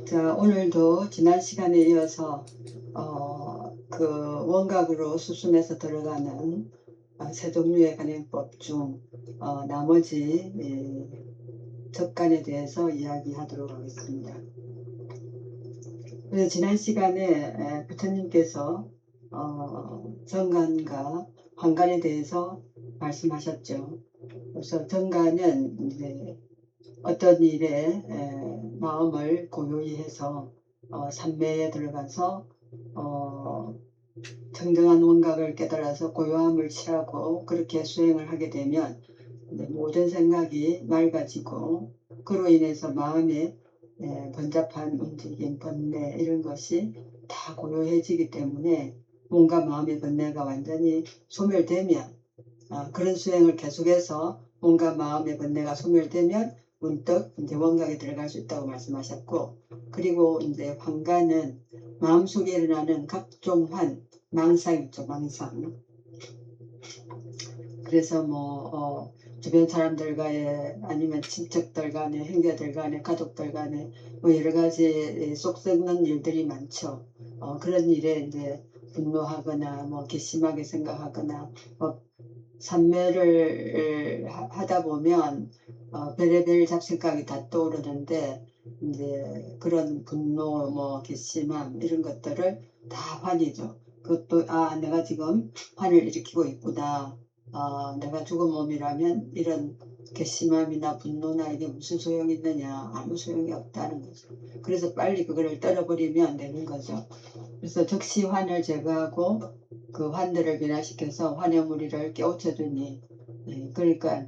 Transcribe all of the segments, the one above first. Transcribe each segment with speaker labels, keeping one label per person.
Speaker 1: 자, 오늘도 지난 시간에 이어서 그 원각으로 수순에서 들어가는 세 종류의 간행법 중 나머지 적간에 대해서 이야기하도록 하겠습니다. 그래서 지난 시간에 부처님께서 정간과 환간에 대해서 말씀하셨죠. 그래서 정간은 이제 어떤 일에 마음을 고요히 해서 삼매에 들어가서 정정한 원각을 깨달아서 고요함을 취하고 그렇게 수행을 하게 되면 모든 생각이 맑아지고 그로 인해서 마음의 번잡한 움직임, 번뇌 이런 것이 다 고요해지기 때문에 몸과 마음의 번뇌가 완전히 소멸되면 그런 수행을 계속해서 몸과 마음의 번뇌가 소멸되면 문득 이제 원각에 들어갈 수 있다고 말씀하셨고, 그리고 이제 환간은 마음속에 일어나는 각종 망상 있죠, 망상. 그래서 주변 사람들과의 아니면 친척들 간에 형제들 간에 가족들 간에 여러 가지 속 썩는 일들이 많죠. 그런 일에 이제 분노하거나 괘씸하게 생각하거나 삼매를 하다 보면 별의별 잡생각이 다 떠오르는데 이제 그런 분노, 괘씸함 이런 것들을 다 환이죠. 그것도 내가 지금 환을 일으키고 있구나. 내가 죽은 몸이라면 이런 괘씸함이나 분노나 이게 무슨 소용이 있느냐. 아무 소용이 없다는 거죠. 그래서 빨리 그거를 떨어버리면 되는 거죠. 그래서 즉시 환을 제거하고 그 환들을 변화시켜서 환의 무리를 깨우쳐주니, 그러니까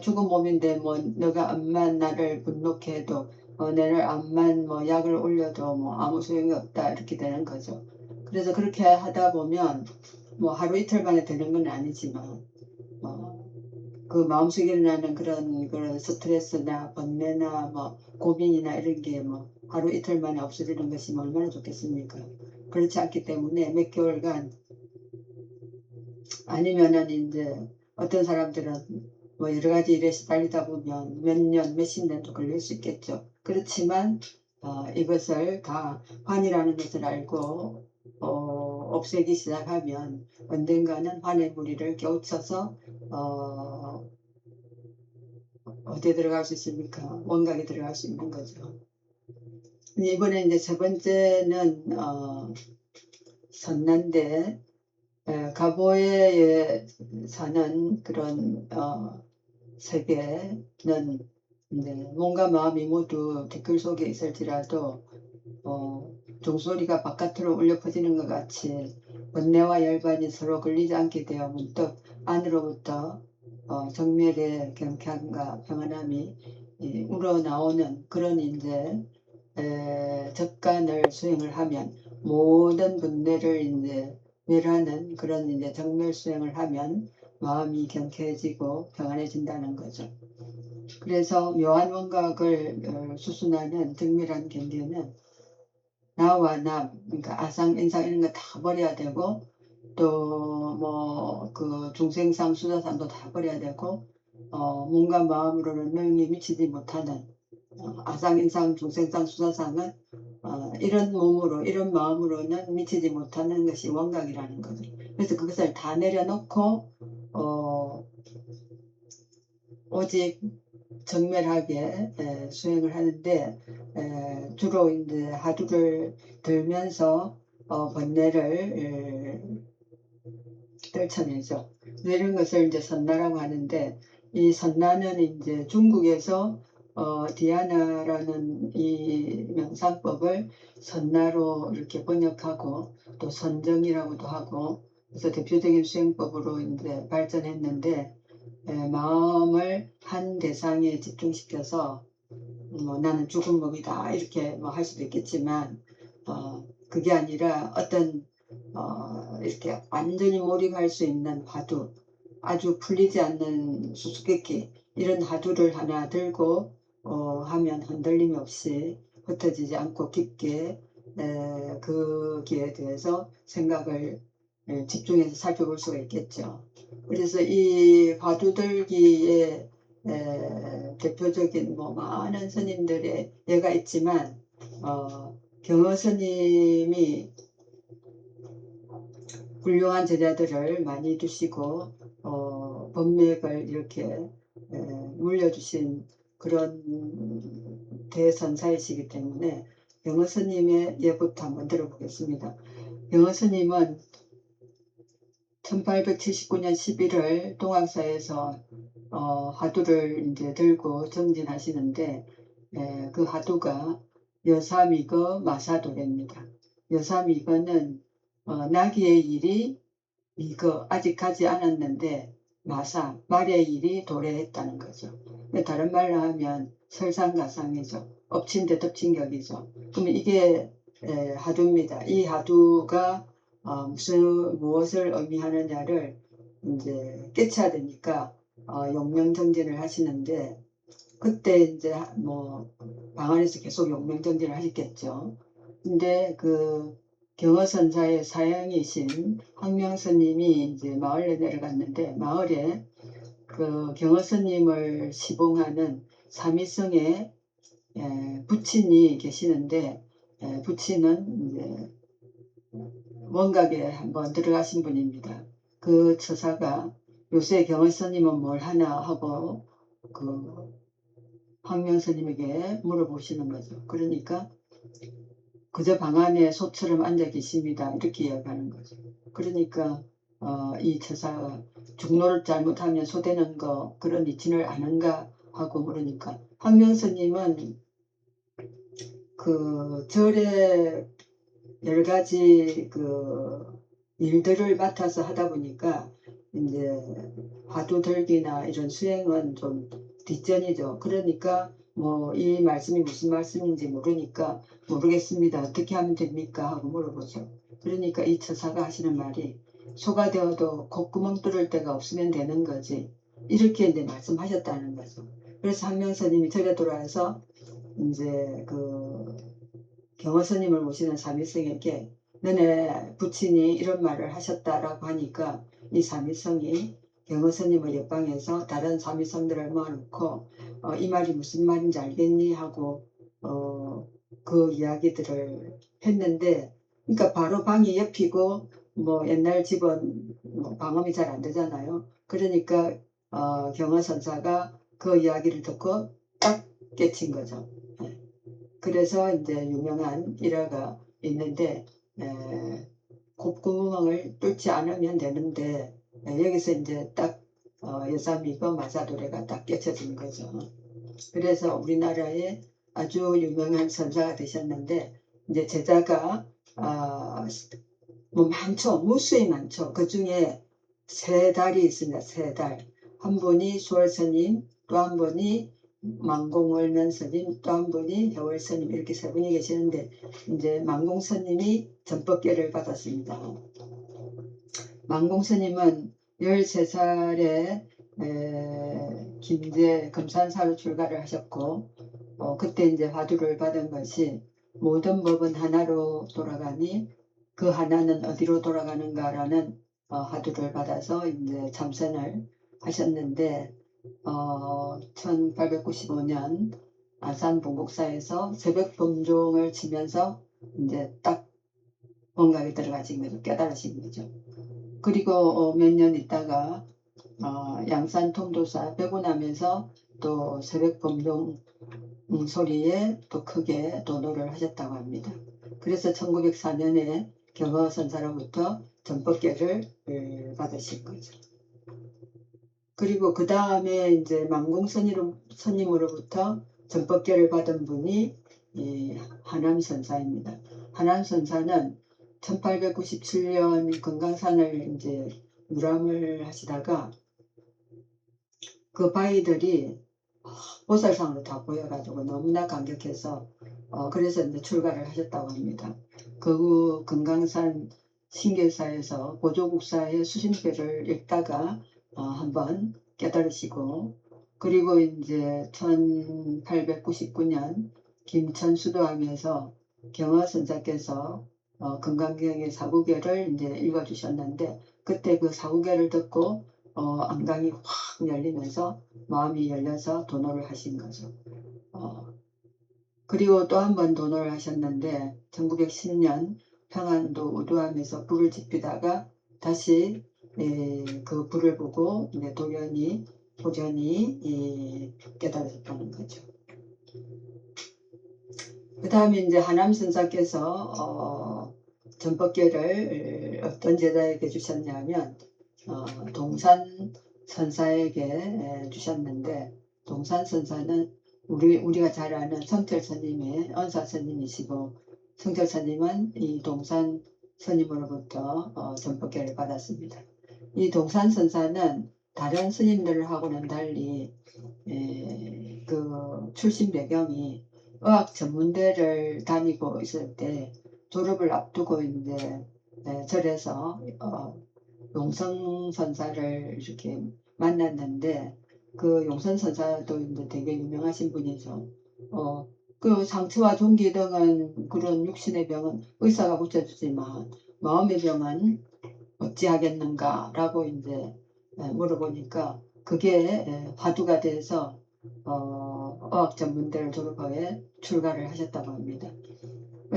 Speaker 1: 죽은 몸인데 너가 암만 나를 분노케 해도 내를 암만 약을 올려도 아무 소용이 없다 이렇게 되는 거죠. 그래서 그렇게 하다 보면 하루 이틀 만에 되는 건 아니지만 그 마음속에 일어나는 그런 스트레스나 번뇌나 고민이나 이런 게 하루 이틀 만에 없어지는 것이 얼마나 좋겠습니까? 그렇지 않기 때문에 몇 개월간, 아니면은 이제 어떤 사람들은 여러 가지 일에 시달리다 보면 몇 년, 몇십 년도 걸릴 수 있겠죠. 그렇지만 이것을 다 환이라는 것을 알고 없애기 시작하면 언젠가는 환의 무리를 깨우쳐서 어디에 들어갈 수 있습니까? 원각에 들어갈 수 있는 거죠. 이번에 이제 세 번째는 선난데, 가보에 사는 그런 세계는 이제 몸과 마음이 모두 댓글 속에 있을지라도 종소리가 바깥으로 울려 퍼지는 것 같이 번뇌와 열반이 서로 걸리지 않게 되어 문득 안으로부터 정멸의 경쾌함과 평안함이 우러나오는 그런 이제 적간을 수행을 하면, 모든 번뇌를 이제 멸하는 그런 이제 정멸 수행을 하면 마음이 경쾌해지고 평안해진다는 거죠. 그래서 묘한 원각을 수순하는 정밀한 경계는 나와 남, 그러니까 아상, 인상 이런 거 다 버려야 되고, 또 그 중생상, 수사상도 다 버려야 되고, 몸과 마음으로는 능히 미치지 못하는 아상, 인상, 중생상, 수사상은 이런 몸으로, 이런 마음으로는 미치지 못하는 것이 원각이라는 거죠. 그래서 그것을 다 내려놓고 오직 정멸하게 수행을 하는데, 주로 이제 하두를 들면서 번뇌를 떨쳐내죠. 이런 것을 이제 선나라고 하는데, 이 선나는 이제 중국에서 디아나라는 이 명상법을 선나로 이렇게 번역하고 또 선정이라고도 하고, 그래서 대표적인 수행법으로 이제 발전했는데, 마음을 한 대상에 집중시켜서 나는 죽은 몸이다 이렇게 할 수도 있겠지만, 그게 아니라 어떤 이렇게 완전히 몰입할 수 있는 화두, 아주 풀리지 않는 수수께끼 이런 화두를 하나 들고 하면 흔들림 없이 흩어지지 않고 깊게 거기에 대해서 생각을 집중해서 살펴볼 수가 있겠죠. 그래서 이 화두 들기에 대표적인 뭐 많은 스님들의 예가 있지만 경허 스님이 훌륭한 제자들을 많이 두시고 법맥을 이렇게 물려주신 그런 대선사이시기 때문에 경허 스님의 예부터 한번 들어보겠습니다. 경허 스님은 1879년 11월 동학사에서 화두를 이제 들고 정진하시는데 그 화두가 여사미거 마사도래입니다. 여사미거는 나기의 일이 미거 아직 가지 않았는데 마사 말의 일이 도래했다는 거죠. 다른 말로 하면 설상가상이죠. 엎친 데 덮친 격이죠. 그러면 이게 화두입니다. 이 화두가 무엇을 의미하느냐를 이제 깨쳐야 되니까 용명정진을 하시는데 그때 이제 뭐 방 안에서 계속 용명정진을 하셨겠죠. 근데 그 경허선사의 사형이신 황명스님이 이제 마을에 내려갔는데 마을에 그 경허스님을 시봉하는 사미성의 부친이 계시는데 부친은 이제 원각에 한번 들어가신 분입니다. 그 처사가 요새 경허스님은 뭘 하나 하고 그 황명스님에게 물어보시는 거죠. 그러니까 그저 방 안에 소처럼 앉아 계십니다. 이렇게 이야기하는 거죠. 그러니까 이 처사가 중노를 잘못하면 소되는 거 그런 이치를 아는가 하고 물으니까 황명스님은 그 절에 여러 가지 그 일들을 맡아서 하다 보니까 이제 화두 들기나 이런 수행은 좀 뒷전이죠. 그러니까 뭐 이 말씀이 무슨 말씀인지 모르니까 모르겠습니다. 어떻게 하면 됩니까? 하고 물어보죠. 그러니까 이 처사가 하시는 말이 소가 되어도 콧구멍 뚫을 데가 없으면 되는 거지. 이렇게 이제 말씀하셨다는 거죠. 그래서 한명스님이 절에 돌아와서 이제 그 경허스님을 모시는 사미성에게 너네 부친이 이런 말을 하셨다라고 하니까 이 사미성이 경허스님을 옆방에서 다른 사미성들을 모아놓고 이 말이 무슨 말인지 알겠니? 하고 그 이야기들을 했는데 그러니까 바로 방이 옆이고 뭐 옛날 집은 뭐 방음이 잘 안 되잖아요. 그러니까 경허선사가 그 이야기를 듣고 딱 깨친 거죠. 그래서 이제 유명한 일화가 있는데 콧구멍을 뚫지 않으면 되는데 여기서 이제 딱 여사미거 마사도래가 딱 깨쳐진 거죠. 그래서 우리나라에 아주 유명한 선사가 되셨는데 이제 제자가 뭐 많죠. 무수히 많죠. 그 중에 세 달이 있습니다. 세 달. 한 분이 수월스님, 또 한 분이 망공월면스님, 또 한 분이 해월스님 이렇게 세 분이 계시는데 이제 망공스님이 전법계를 받았습니다. 망공스님은 13살에 김제 금산사로 출가를 하셨고 그때 이제 화두를 받은 것이 모든 법은 하나로 돌아가니 그 하나는 어디로 돌아가는가라는 화두를 받아서 이제 참선을 하셨는데 1895년 아산 봉곡사에서 새벽 범종을 치면서 이제 딱 원각에 들어가신 거죠. 깨달으신 거죠. 그리고 몇 년 있다가 양산 통도사 배군하면서 또 새벽 범종 소리에 또 크게 도도를 하셨다고 합니다. 그래서 1904년에 경허선사로부터 전법계를 받으신 거죠. 그리고 그 다음에 이제 망공스님으로부터 전법계를 받은 분이 하남선사입니다. 하남선사는 1897년 금강산을 이제 무람을 하시다가 그 바위들이 보살상으로 다 보여가지고 너무나 감격해서 그래서 이제 출가를 하셨다고 합니다. 그 금강산 신계사에서 보조국사의 수신패를 읽다가 한번 깨달으시고 그리고 이제 1899년 김천 수도함에서 경허선사께서 금강경의 사구계를 이제 읽어주셨는데 그때 그 사구계를 듣고 안강이 확 열리면서 마음이 열려서 도노를 하신 거죠. 그리고 또 한 번 도노를 하셨는데 1910년 평안도 우두함에서 불을 지피다가 다시 그 불을 보고 도련이 깨달으셨다는 거죠. 그 다음에 이제 하남선사께서 전법계를 어떤 제자에게 주셨냐면 동산선사에게 주셨는데, 동산선사는 우리가 잘 아는 성철스님의 언사스님이시고, 성철스님은 이 동산스님으로부터 전법계를 받았습니다. 이 동산선사는 다른 스님들하고는 달리 그 출신 배경이 의학 전문대를 다니고 있을 때 졸업을 앞두고 이제 절에서 용성선사를 이렇게 만났는데, 그 용성선사도 이제 되게 유명하신 분이죠. 그 상처와 종기 등은, 그런 육신의 병은 의사가 고쳐주지만 마음의 병은 어찌하겠는가 라고 이제 물어보니까 그게 화두가 돼서 어학 전문대를 졸업하에 출가를 하셨다고 합니다.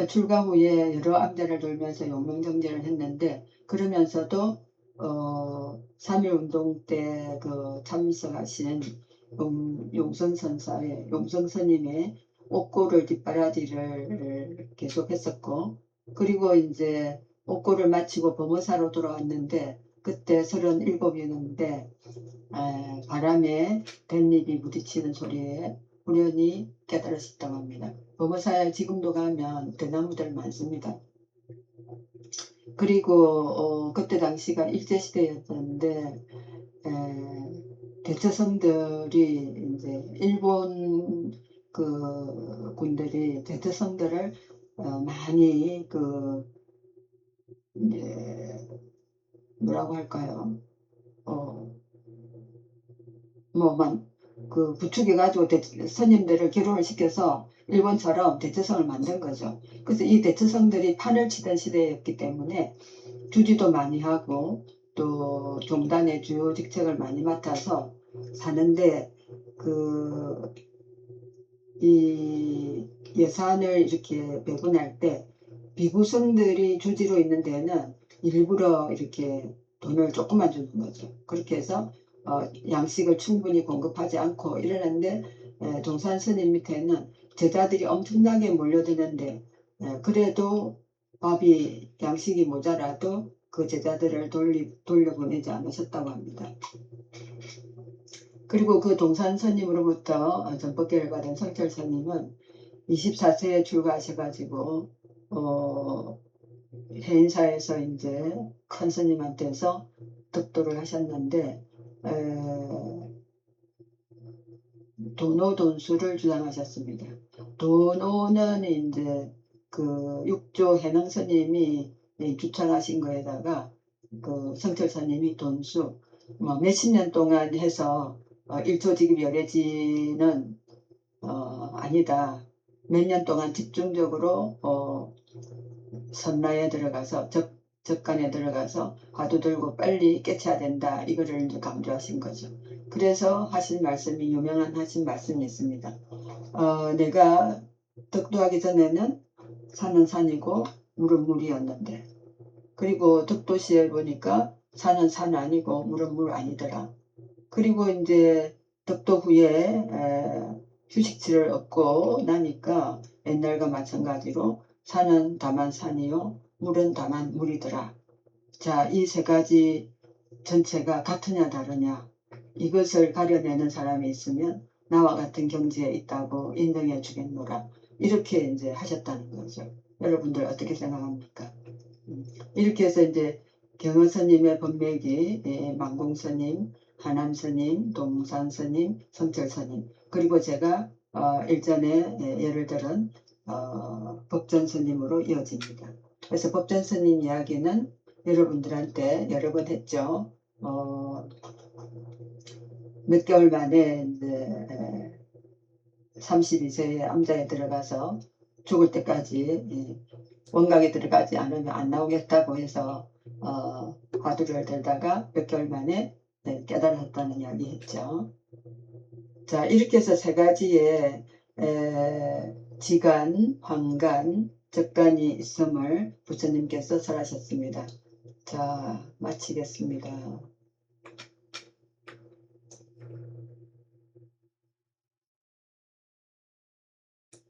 Speaker 1: 출가 후에 여러 암대를 돌면서 용명정제를 했는데, 그러면서도 3.1운동 때 그 참석하신 용성선사의 용성스님의 옥고를 뒷바라지를 계속했었고, 그리고 이제 옥고를 마치고 범어사로 돌아왔는데 그때 37이었는데 바람에 댄잎이 부딪히는 소리에 우연히 깨달으셨다고 합니다. 범어사에 지금도 가면 대나무들 많습니다. 그리고 그때 당시가 일제시대였는데 대처성들이 이제 일본 그 군들이 대처성들을 많이 이제 뭐라고 할까요? 부추겨가지고 선임들을 결혼을 시켜서 일본처럼 대처성을 만든 거죠. 그래서 이 대처성들이 판을 치던 시대였기 때문에 주지도 많이 하고 또 종단의 주요 직책을 많이 맡아서 사는데, 이 예산을 이렇게 배분할 때 비구성들이 주지로 있는 데는 일부러 이렇게 돈을 조금만 주는 거죠. 그렇게 해서 양식을 충분히 공급하지 않고 이러는데, 동산 스님 밑에는 제자들이 엄청나게 몰려드는데 그래도 양식이 모자라도 그 제자들을 돌려보내지 않으셨다고 합니다. 그리고 그 동산 스님으로부터 전법계를 받은 성철 스님은 24세에 출가하셔가지고 해인사에서 이제 큰 스님한테서 득도를 하셨는데 도노돈수를 주장하셨습니다. 도노는 이제 그 육조 해능 스님이 주창하신 거에다가 그 성철 스님이 돈수 몇십 년 동안 해서 일초직입 열애지는 아니다. 몇 년 동안 집중적으로 선라에 들어가서 접간에 들어가서 화두 들고 빨리 깨쳐야 된다. 이거를 이제 강조하신 거죠. 그래서 하신 말씀이 유명한 하신 말씀이 있습니다. 내가 득도하기 전에는 산은 산이고 물은 물이었는데, 그리고 득도시에 보니까 산은 산 아니고 물은 물 아니더라. 그리고 이제 득도 후에 휴식지를 얻고 나니까 옛날과 마찬가지로 산은 다만 산이요 물은 다만 물이더라. 자, 이 세 가지 전체가 같으냐 다르냐, 이것을 가려내는 사람이 있으면 나와 같은 경지에 있다고 인정해 주겠노라. 이렇게 이제 하셨다는 거죠. 여러분들 어떻게 생각합니까? 이렇게 해서 이제 경허스님의 법맥이 망공스님, 하남스님, 동산스님, 성철스님, 그리고 제가 일전에 예를 들은 법전스님으로 이어집니다. 그래서 법전스님 이야기는 여러분들한테 여러 번 했죠. 몇 개월 만에 이제 32세의 암자에 들어가서 죽을 때까지 원각에 들어가지 않으면 안 나오겠다고 해서 화두를 들다가 몇 개월 만에 네, 깨달았다는 이야기 했죠. 자, 이렇게 해서 세 가지의 지간, 환간, 적간이 있음을 부처님께서 설하셨습니다. 자, 마치겠습니다.